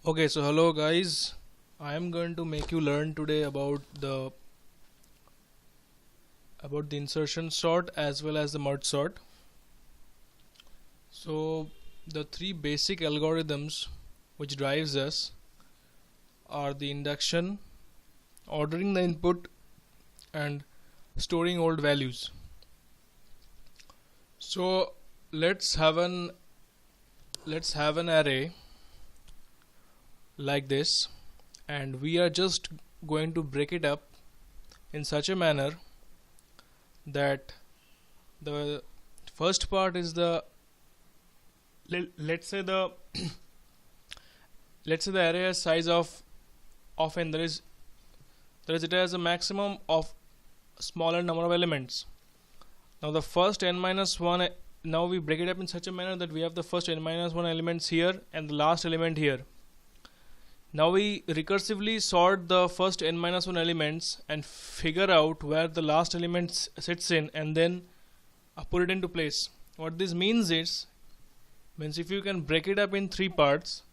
Okay, so hello guys. I am going to make you learn today about the insertion sort as well as the merge sort. So the three basic algorithms which drives us are the induction, ordering the input, and storing old values. So let's have an array like this, and we are just going to break it up in such a manner that the first part is the let's say the let's say the array has size of n. There is it has a maximum of smaller number of elements. Now the first n minus 1, now we break it up in such a manner that we have the first n minus 1 elements here and the last element here. Now we recursively sort the first n minus 1 elements and figure out where the last element sits in, and then put it into place. What this means if you can break it up in three parts,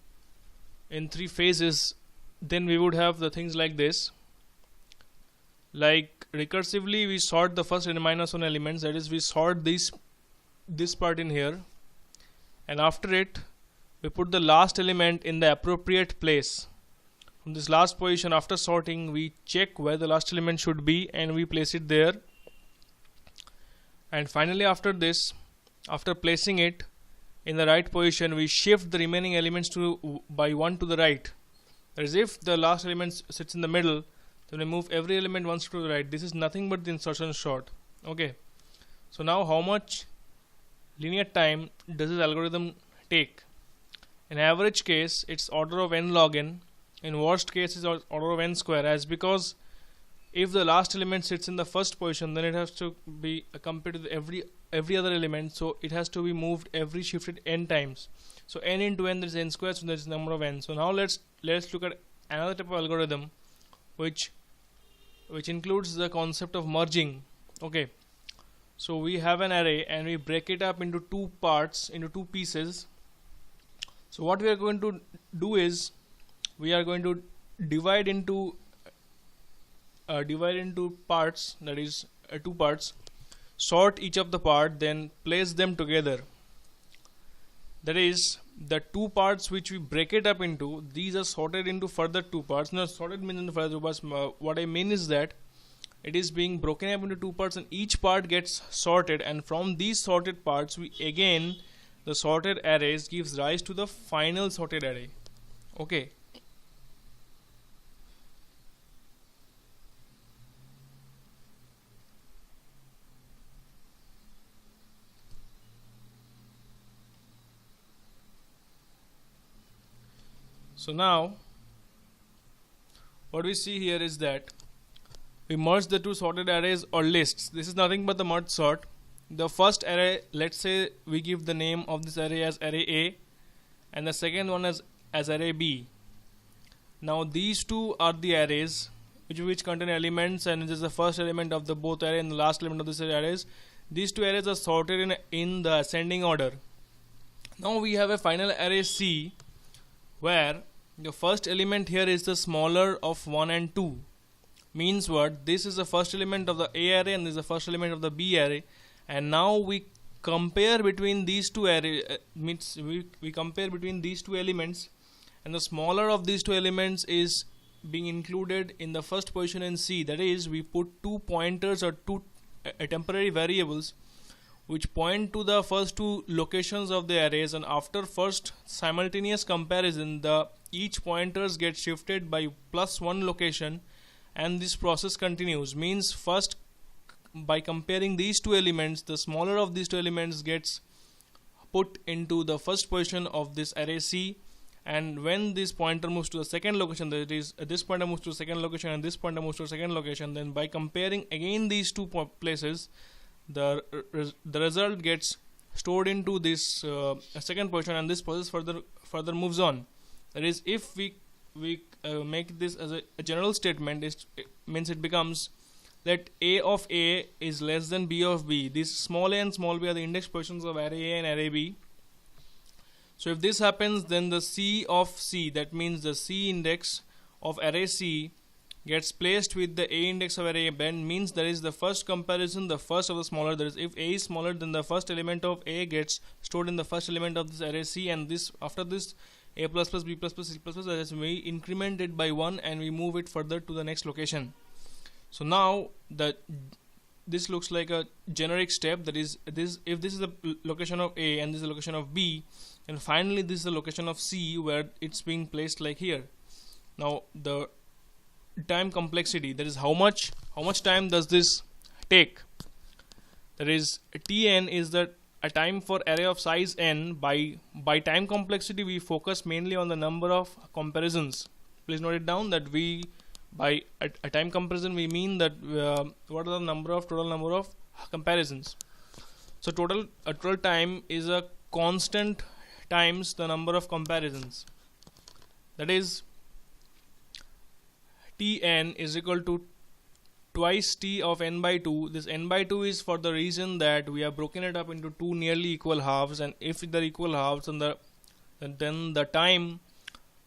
in three phases, then we would have the things like this. Like recursively we sort the first n minus 1 elements, that is we sort this part in here, and after it we put the last element in the appropriate place. From this last position, after sorting, we check where the last element should be and we place it there. And finally, after this, after placing it in the right position, we shift the remaining elements by one to the right. That is, if the last element sits in the middle, then we move every element one to the right. This is nothing but the insertion sort. Okay. So now, how much linear time does this algorithm take? In average case, it's order of n log n. In worst case, it's order of n square, as because if the last element sits in the first position, then it has to be compared to every other element, so it has to be moved every shifted n times. So n into n, there is n square, so there is number of n. So now let's look at another type of algorithm which includes the concept of merging. Okay, so we have an array and we break it up into two parts, into two pieces. So what we are going to do is we are going to divide into parts, that is two parts, sort each of the part, then place them together. That is, the two parts which we break it up into, these are sorted into further two parts. Now sorted means into further two parts. What I mean is that it is being broken up into two parts and each part gets sorted, and from these sorted parts we again, the sorted arrays gives rise to the final sorted array. Okay. So now what we see here is that we merge the two sorted arrays or lists. This is nothing but the merge sort. The first array, let's say we give the name of this array as array A, and the second one as array B. Now these two are the arrays which contain elements, and this is the first element of the both array and the last element of this arrays. These two arrays are sorted in the ascending order. Now we have a final array C, where the first element here is the smaller of 1 and 2. Means what? This is the first element of the A array and this is the first element of the B array. And now we compare between these two array, we compare between these two elements, and the smaller of these two elements is being included in the first position in C. That is, we put two pointers or two temporary variables which point to the first two locations of the arrays, and after first simultaneous comparison, each pointers get shifted by +1 location, and this process continues. Means first, by comparing these two elements, the smaller of these two elements gets put into the first position of this array C, and when this pointer moves to the second location, that is, this pointer moves to the second location and this pointer moves to the second location, then by comparing again these two places, the result gets stored into this second position, and this process further moves on. That is, if we make this as a general statement, it means it becomes that A of A is less than B of B. These small a and small b are the index positions of array A and array B. So if this happens, then the C of C, that means the C index of array C, gets placed with the A index of array B, means there is the first comparison, the first of the smaller. That is, if A is smaller, then the first element of A gets stored in the first element of this array C, and this after this A plus plus B plus plus C plus plus, that is, we increment it by 1 and we move it further to the next location. So now this looks like a generic step. That is, this if this is the location of A and this is the location of B, and finally this is the location of C where it's being placed like here. Now the time complexity, that is how much time does this take. That is, Tn is the a time for array of size n. By time complexity we focus mainly on the number of comparisons. Please note it down that we by a time comparison we mean that what are the total number of comparisons. So total time is a constant times the number of comparisons. That is, Tn is equal to twice T of n by 2. This n by 2 is for the reason that we have broken it up into two nearly equal halves, and if they're equal halves, then the time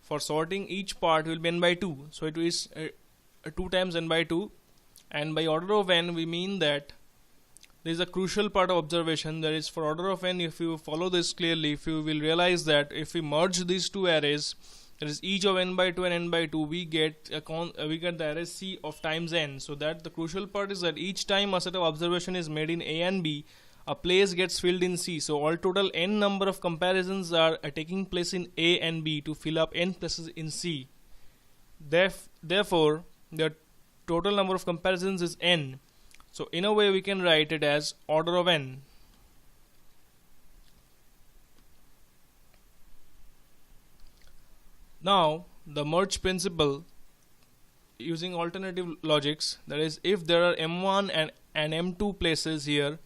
for sorting each part will be n by 2. So it is 2 times n by 2, and by order of n we mean that there is a crucial part of observation. That is, for order of n, if you follow this clearly, if you will realize that if we merge these two arrays, that is each of n by 2 and n by 2, we get the array C of times n. So that the crucial part is that each time a set of observation is made in A and B, a place gets filled in C. So all total n number of comparisons are taking place in A and B to fill up n places in C. Therefore, the total number of comparisons is n. So in a way we can write it as order of n. Now the merge principle using alternative logics, that is, if there are m1 and m2 places here,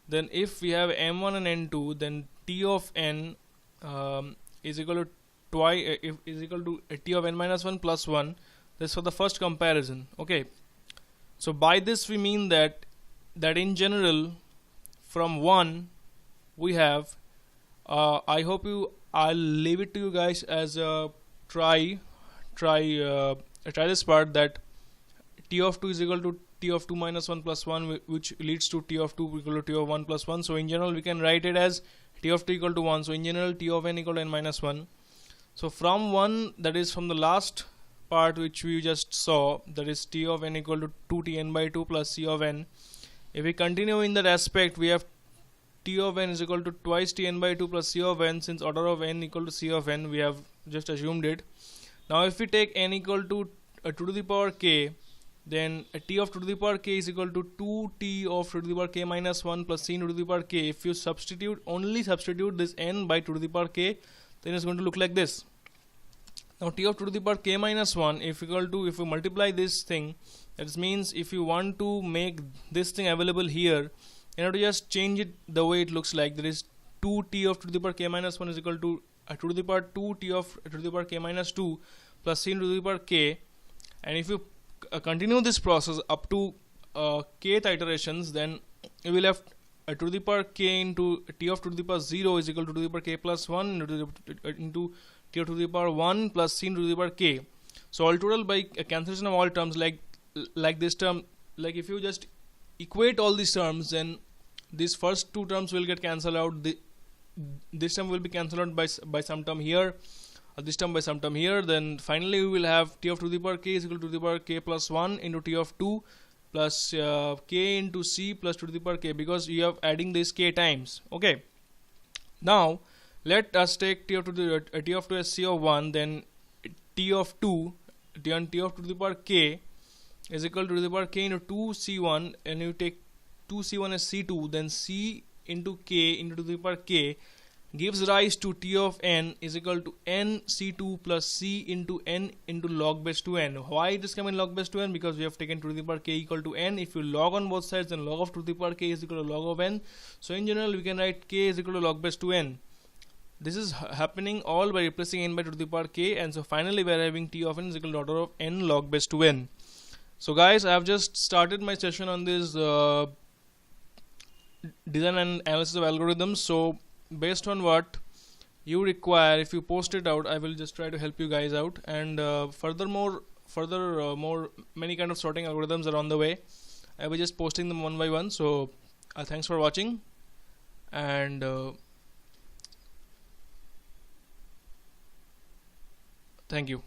then if we have m1 and n2, then T of n is equal to T of n minus 1 plus 1. This for the first comparison. Okay. So by this we mean that in general from 1 we have I hope I'll leave it to you guys as a try this part, that T of 2 is equal to T of 2 minus 1 plus 1, which leads to T of 2 equal to T of 1 plus 1. So in general we can write it as T of 2 equal to 1. So in general T of n equal to n minus 1. So from 1, that is from the last part which we just saw, that is T of n equal to 2 Tn by 2 plus C of n. If we continue in that aspect, we have T of n is equal to twice Tn by 2 plus C of n. Since order of n equal to C of n, we have just assumed it. Now if we take n equal to 2 to the power k, then T of 2 to the power k is equal to 2T of 2 to the power k minus 1 plus C into 2 to the power k. If you only substitute this n by 2 to the power k, then it's going to look like this. Now T of 2 to the power k minus 1 if we multiply this thing, that means if you want to make this thing available here, you have to just change it the way it looks like. There is 2T of 2 to the power k minus 1 is equal to 2 to the power 2T of 2 to the power k minus 2 plus C into the power k. And if you continue this process up to kth iterations, then you will have 2 to the power k into T of 2 to the power 0 is equal to 2 to the power k plus 1 into T of 2 to the power 1 plus C into the power k. So all total, by cancellation of all terms, like this term, like if you just equate all these terms, then these first two terms will get cancelled out. This term will be cancelled out by some term here, this term by some term here. Then finally we will have T of 2 to the power k is equal to 2 to the power k plus 1 into T of 2 plus k into C plus 2 to the power k, because you have adding this k times. Okay. Now let us take T of 2 as C of 1, then T of 2 to the power k is equal to the power k into 2C1, and you take 2C1 as C2, then C into k into the power k gives rise to T of n is equal to n C2 plus C into n into log base 2n. Why it is coming log base 2n? Because we have taken 2 to the power k equal to n. If you log on both sides, then log of 2 to the power k is equal to log of n. So in general we can write k is equal to log base 2n. This is happening all by replacing n by 2 to the power k, and so finally we are having T of n is equal to order of n log base 2n. So guys, I have just started my session on this design and analysis of algorithms. So based on what you require. If you post it out, I will just try to help you guys out. And more many kind of sorting algorithms are on the way. I will just posting them one by one. So thanks for watching, and thank you.